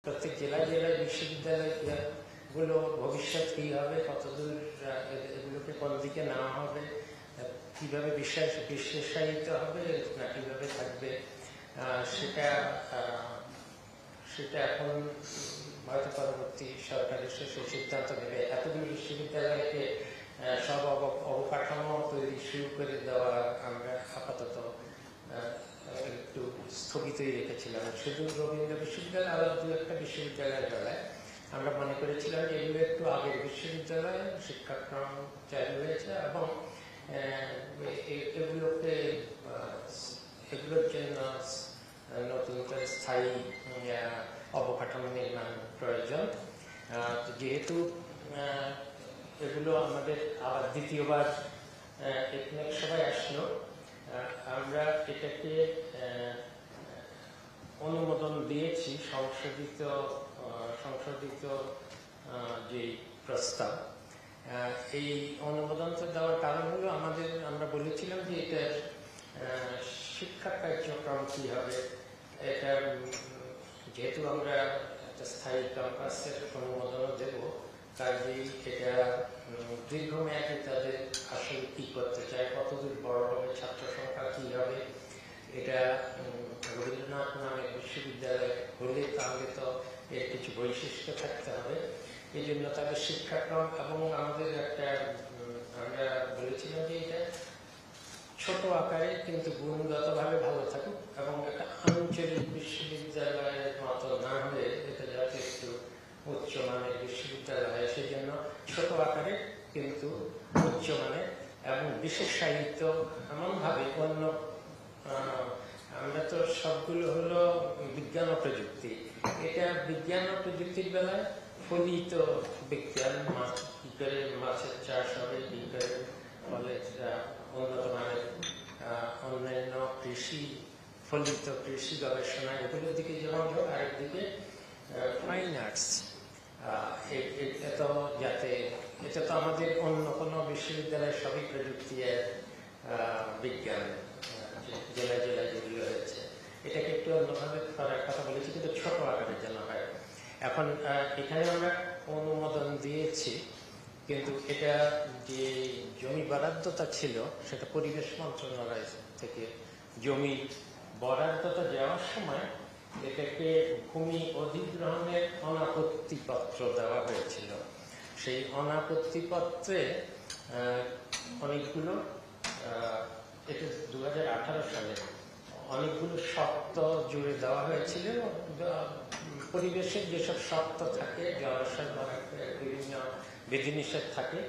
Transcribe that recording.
প্রত্যেক জেলায় জেলায় বিশ্ববিদ্যালয়গুলো ভবিষ্যৎ কী হবে, কতদূর এগুলোকে কোন দিকে নেওয়া হবে, কীভাবে বিশেষায়িত হবে না কীভাবে থাকবে, সেটা এখন হয়তো পরবর্তী সরকার এসে সেই সিদ্ধান্ত নেবে। এতগুলো বিশ্ববিদ্যালয়কে সব অবকাঠামো তৈরি শুরু করে দেওয়া আমরা আপাতত একটু স্থগিতই রেখেছিলাম। শুধু রবীন্দ্র বিশ্ববিদ্যালয় আরো দু একটা বিশ্ববিদ্যালয়ের বেলায় আমরা মনে করেছিলাম যে এগুলো একটু আগের বিশ্ববিদ্যালয়ে শিক্ষাক্রম চালু হয়েছে এবং এগুলোর জন্য নতুন স্থায়ী অবকাঠামো নির্মাণ প্রয়োজন। যেহেতু এগুলো আমাদের আবার দ্বিতীয়বার একনেক সবাই আসলো, আমরা এটাকে অনুমোদন দিয়েছি। সংশোধিত যে প্রস্তাব, এই অনুমোদনটা দেওয়ার কারণ হলো আমরা বলেছিলাম যে এটার শিক্ষা কার্যক্রম কি হবে। এটা যেহেতু আমরা একটা স্থায়ী ক্যাম্পাসের অনুমোদনও দেব, কাজেই এটা দীর্ঘমেয়াদে তাদের আসলে কি করতে চায়, কতদূর বড় হবে, ছাত্র সংখ্যা কি হবে, এটা রবীন্দ্রনাথ নামের বিশ্ববিদ্যালয় হলে তাহলে তো এর কিছু বৈশিষ্ট্য থাকতে হবে। এই জন্য তাদের শিক্ষাক্রম এবং আমাদের আমরা বলেছিলাম যে এটা ছোট আকারে কিন্তু গুণগতভাবে ভালো থাকুক এবং একটা আঞ্চলিক বিশ্ববিদ্যালয়ের মতো না হলে এটা যাতে একটু উচ্চমানের বিশ্ববিদ্যালয় হয়, সেই জন্য ছোট আকারে কিন্তু উচ্চমানের এবং বিশেষায়িত এমনভাবে অন্য আমরা তো সবগুলো হলো বিজ্ঞান ও প্রযুক্তি। এটা বিজ্ঞান ও প্রযুক্তির বেলায় ফলিত বিজ্ঞান, কি করে মাছের চাষ হবে, কি করে ফলে উন্নত মানের অন্যান্য ফলিত কৃষি গবেষণা, এগুলোর দিকে যেমন হোক, আরেকদিকে ফাইন আর্টস। এটা তো আমাদের অন্য কোনো বিশ্ববিদ্যালয়ের সবই প্রযুক্তি আর বিজ্ঞান জেলায় জেলায় যেগুলো হয়েছে, এটাকে একটু অন্যভাবে করার কথা বলেছি, কিন্তু ছোট আকারে যেন হয়। এখন এখানে আমরা অনুমোদন দিয়েছি, কিন্তু এটা যে জমি বরাদ্দটা ছিল সেটা পরিবেশ মন্ত্রণালয় থেকে জমি বরাদ্দটা যাওয়ার সময় এটাকে ভূমি অধিগ্রহণের অনাপত্তিপত্র দেওয়া হয়েছিল। সেই অনাপত্তিপত্রে অনেকগুলো, এটা 2018 সালে অনেকগুলো শর্ত জুড়ে দেওয়া হয়েছিল। পরিবেশের যেসব শর্ত থাকে, জলাশয় বিভিন্ন বিধিনিষেধ থাকে,